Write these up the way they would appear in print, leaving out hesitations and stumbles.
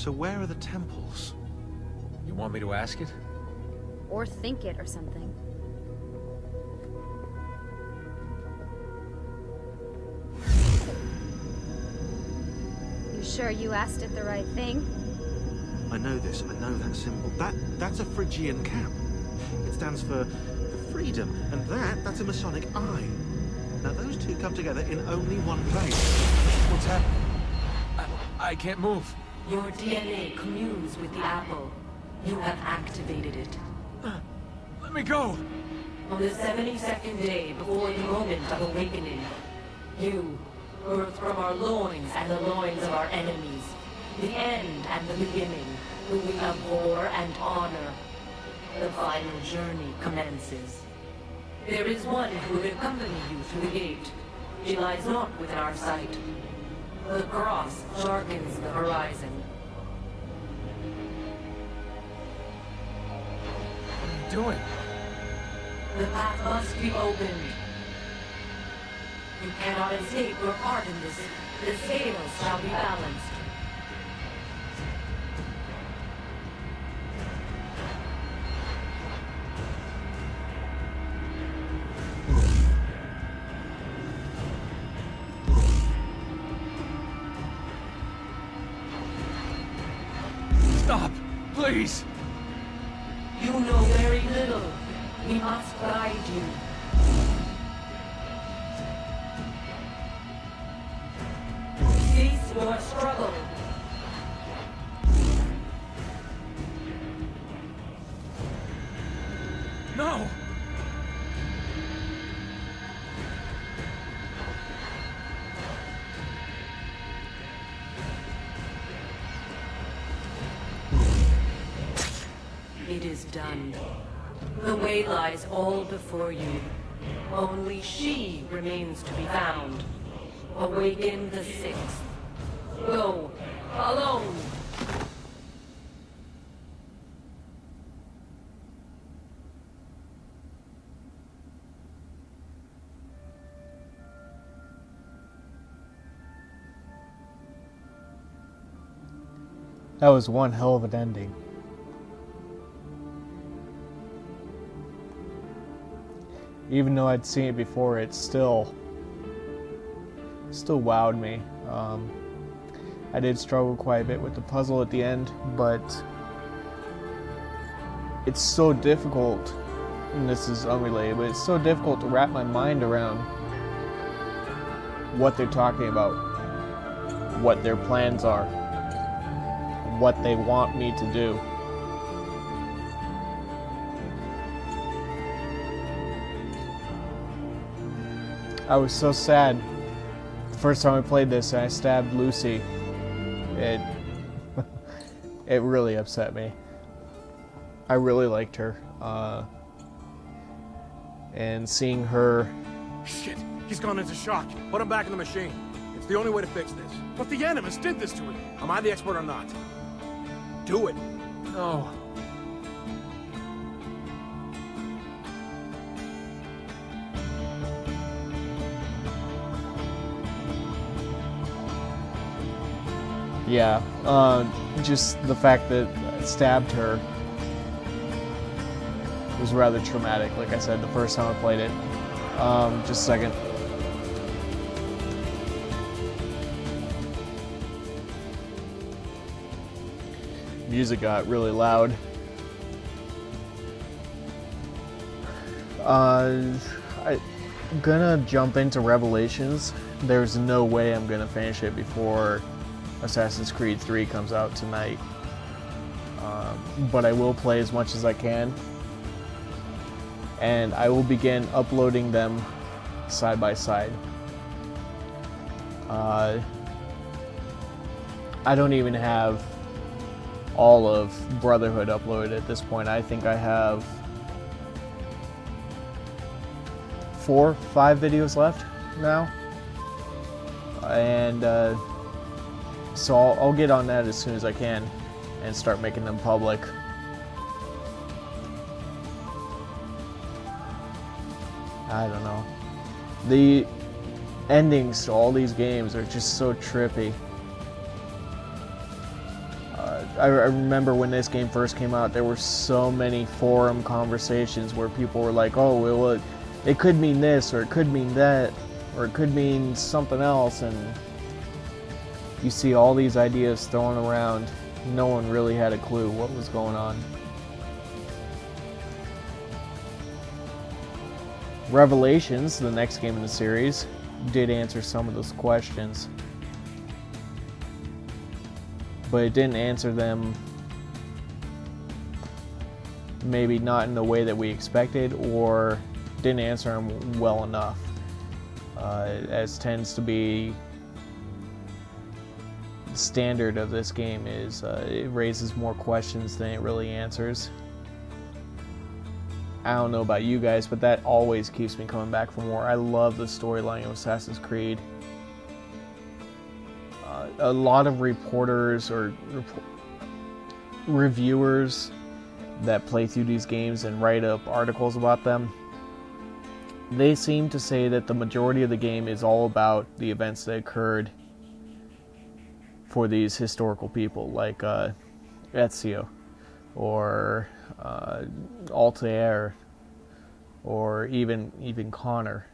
So where are the temples? You want me to ask it? Or think it or something. You sure you asked it the right thing? I know this, I know that symbol. That's a Phrygian cap. It stands for freedom, and that's a Masonic eye. Now those two come together in only one place. What's happening? I can't move. Your DNA communes with the apple. You have activated it. Let me go! On the 72nd day before the moment of awakening, you, birthed from our loins and the loins of our enemies, the end and the beginning, whom we abhor and honor. The final journey commences. There is one who will accompany you through the gate. She lies not within our sight. The cross darkens the horizon. What are you doing? The path must be opened. You cannot escape your part in this. The scales shall be balanced. Stop! Please! You know very little. We must guide you. Cease your struggle. No! It is done. The way lies all before you. Only she remains to be found. Awaken the sixth. Go, alone! That was one hell of an ending. Even though I'd seen it before, it still wowed me. I did struggle quite a bit with the puzzle at the end, but it's so difficult, and this is unrelated, but it's so difficult to wrap my mind around what they're talking about, what their plans are, what they want me to do. I was so sad the first time I played this and I stabbed Lucy. It really upset me. I really liked her. And seeing her... Shit, he's gone into shock. Put him back in the machine. It's the only way to fix this. But the Animus did this to him. Am I the expert or not? Do it. No. Yeah, just the fact that I stabbed her was rather traumatic, like I said, the first time I played it. Just a second. Music got really loud. I'm gonna jump into Revelations. There's no way I'm gonna finish it before Assassin's Creed 3 comes out tonight. But I will play as much as I can. And I will begin uploading them side by side. I don't even have all of Brotherhood uploaded at this point. I think I have 4, 5 videos left now. And so I'll get on that as soon as I can and start making them public. I don't know. The endings to all these games are just so trippy. I remember when this game first came out, there were so many forum conversations where people were like, oh, well, it could mean this, or it could mean that, or it could mean something else, and you see all these ideas thrown around. No one really had a clue what was going on. Revelations, the next game in the series, did answer some of those questions, but it didn't answer them maybe not in the way that we expected, or didn't answer them well enough, as tends to be the standard of this game. Is it raises more questions than it really answers. I don't know about you guys, but that always keeps me coming back for more. I love the storyline of Assassin's Creed. A lot of reporters or reviewers that play through these games and write up articles about them, they seem to say that the majority of the game is all about the events that occurred for these historical people, like Ezio, or Altair, or even Connor.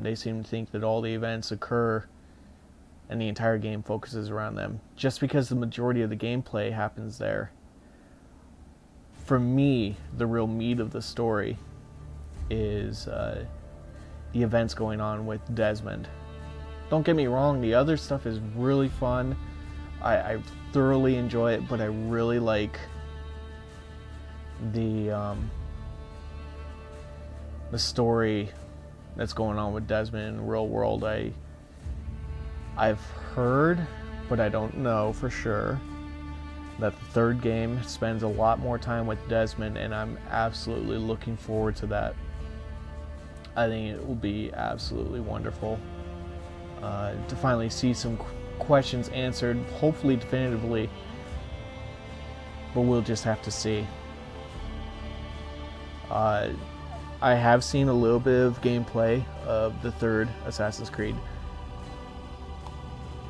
They seem to think that all the events occur and the entire game focuses around them, just because the majority of the gameplay happens there. For me, the real meat of the story is the events going on with Desmond. Don't get me wrong, the other stuff is really fun. I thoroughly enjoy it, but I really like the story that's going on with Desmond in the real world. I've heard, but I don't know for sure, that the third game spends a lot more time with Desmond, and I'm absolutely looking forward to that. I think it will be absolutely wonderful to finally see some questions answered, hopefully definitively, but we'll just have to see. I have seen a little bit of gameplay of the third Assassin's Creed.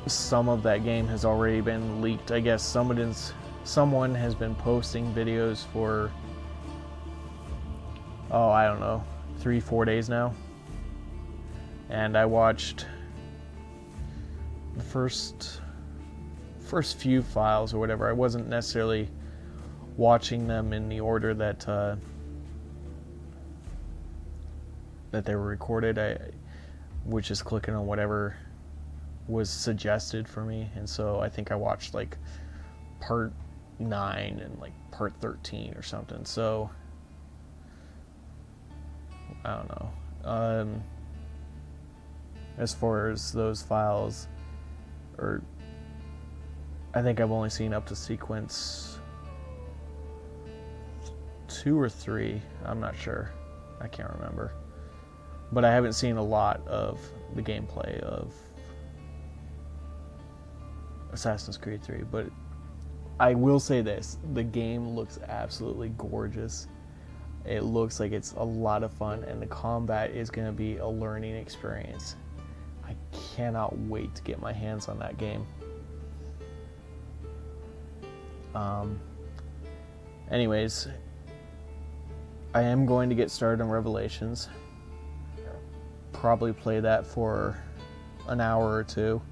Some of that game has already been leaked. I guess someone has been posting videos for, I don't know, 3-4 days now. And I watched the first few files or whatever. I wasn't necessarily watching them in the order that they were recorded. I was just clicking on whatever was suggested for me, and so I think I watched like part 9 and like part 13 or something. So I don't know. As far as those files, or I think I've only seen up to sequence 2 or 3. I'm not sure. I can't remember. But I haven't seen a lot of the gameplay of Assassin's Creed 3. But I will say this, the game looks absolutely gorgeous. It looks like it's a lot of fun, and the combat is going to be a learning experience. I cannot wait to get my hands on that game. Anyways, I am going to get started on Revelations. Probably play that for an hour or two.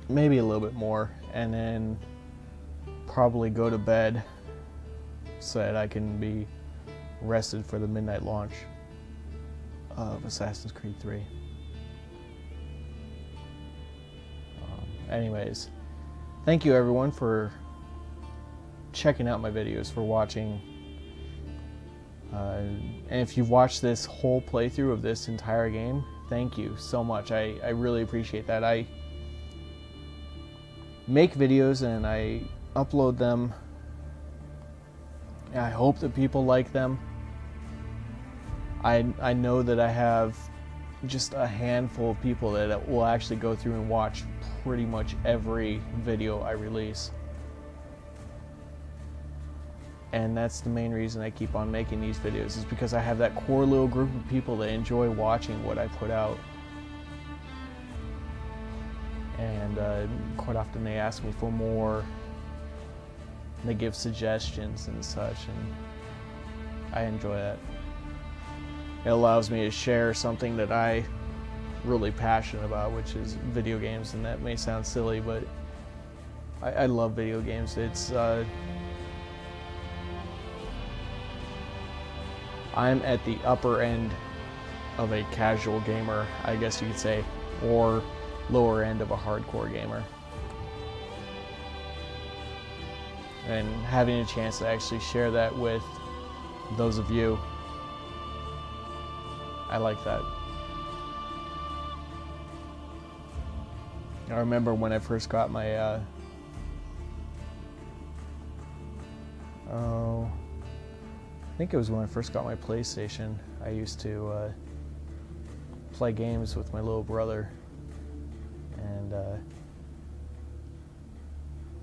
Maybe a little bit more, and then probably go to bed so that I can be rested for the midnight launch of Assassin's Creed 3. Anyways, thank you everyone for checking out my videos, for watching. And if you've watched this whole playthrough of this entire game, thank you so much. I really appreciate that. I make videos and I upload them. I hope that people like them. I know that I have just a handful of people that will actually go through and watch pretty much every video I release. And that's the main reason I keep on making these videos, is because I have that core little group of people that enjoy watching what I put out. and quite often they ask me for more. They give suggestions and such, and I enjoy that. It allows me to share something that I really passionate about, which is video games, and that may sound silly, but I love video games. It's I'm at the upper end of a casual gamer, I guess you could say, or lower end of a hardcore gamer. And having a chance to actually share that with those of you, I like that. I remember when I first got my I think it was when I first got my PlayStation. I used to play games with my little brother, and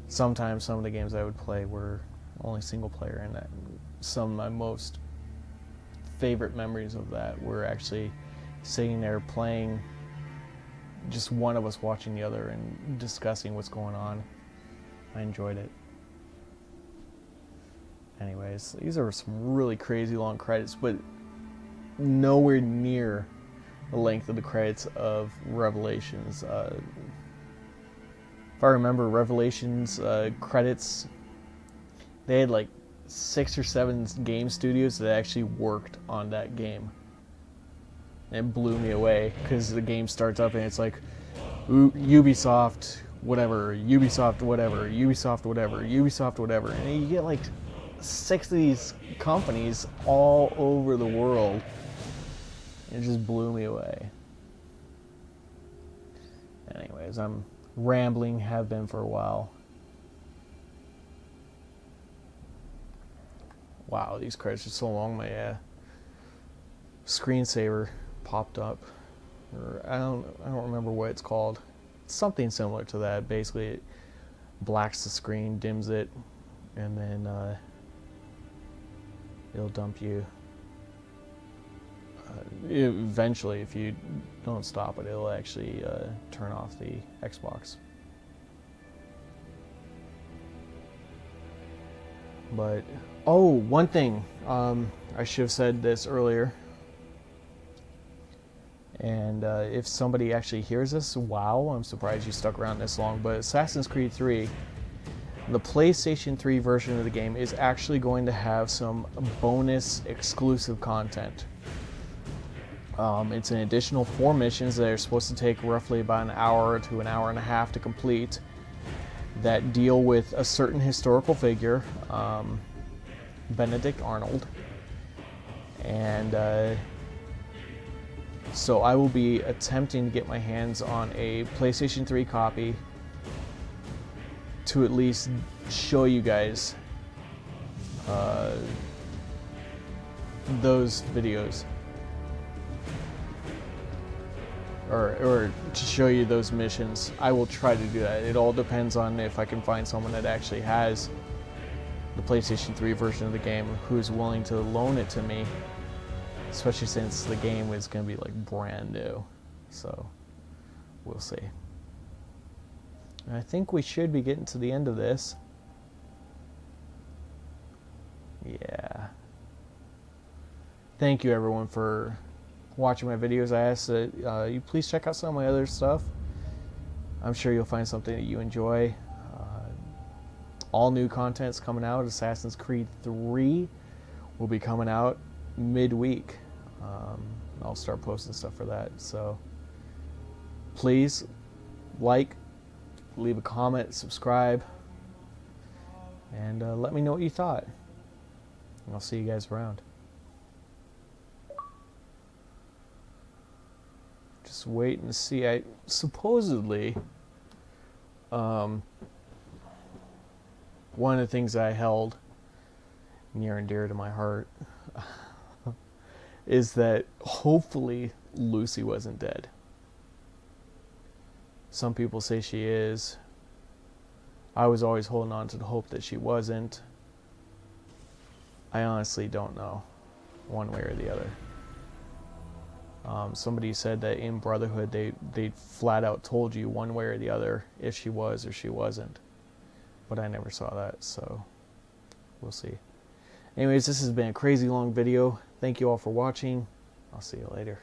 sometimes some of the games I would play were only single player, and some of my most favorite memories of that were actually sitting there playing, just one of us watching the other and discussing what's going on. I enjoyed it. Anyways, these are some really crazy long credits, but nowhere near the length of the credits of Revelations. If I remember, Revelations credits, they had like 6 or 7 game studios that actually worked on that game. It blew me away, because the game starts up and it's like, Ubisoft whatever, Ubisoft whatever, Ubisoft whatever, Ubisoft whatever, and you get like 6 of these companies all over the world. It just blew me away. Anyways, I'm rambling, have been for a while. Wow, these credits are so long. My screensaver popped up, or I don't remember what it's called. It's something similar to that. Basically, it blacks the screen, dims it, and then it'll dump you. Eventually, if you don't stop it, it'll actually turn off the Xbox. But, oh, one thing, I should have said this earlier, and if somebody actually hears this, wow, I'm surprised you stuck around this long, but Assassin's Creed 3, the PlayStation 3 version of the game is actually going to have some bonus exclusive content. It's an additional 4 missions that are supposed to take roughly about an hour to an hour and a half to complete, that deal with a certain historical figure, Benedict Arnold. And so I will be attempting to get my hands on a PlayStation 3 copy to at least show you guys those videos. Or to show you those missions. I will try to do that. It all depends on if I can find someone that actually has the PlayStation 3 version of the game who's willing to loan it to me, especially since the game is going to be like brand new. So we'll see. And I think we should be getting to the end of this. Yeah. Thank you everyone for watching my videos. I ask that you please check out some of my other stuff. I'm sure you'll find something that you enjoy. All new content's coming out. Assassin's Creed 3 will be coming out midweek. I'll start posting stuff for that. So please like, leave a comment, subscribe, and let me know what you thought. And I'll see you guys around. Just waiting to see. I supposedly one of the things I held near and dear to my heart is that hopefully Lucy wasn't dead. Some people say she is. I was always holding on to the hope that she wasn't. I honestly don't know, one way or the other. Somebody said that in Brotherhood they flat out told you one way or the other if she was or she wasn't. But I never saw that, so we'll see. Anyways, this has been a crazy long video. Thank you all for watching. I'll see you later.